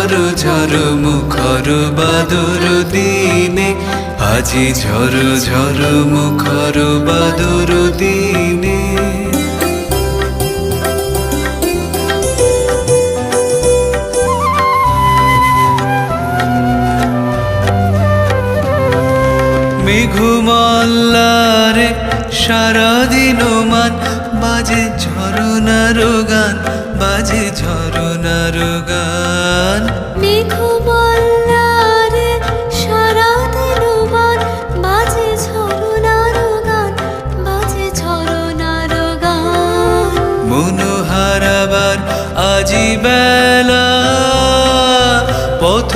ঝরো ঝরো মুখর বাদর দিনে, আজি ঝরো ঝরো মুখর বাদর দিনে। মেঘমল্লারে সারাদিন মান বাজে ঝরনার গান, বাজে ঝরনার গান। মেঘমল্লারে সারাদিন মান বাজে ঝরনার গান, বাজে ঝরনার গান। মনোহারাবার আজি বেলা পথ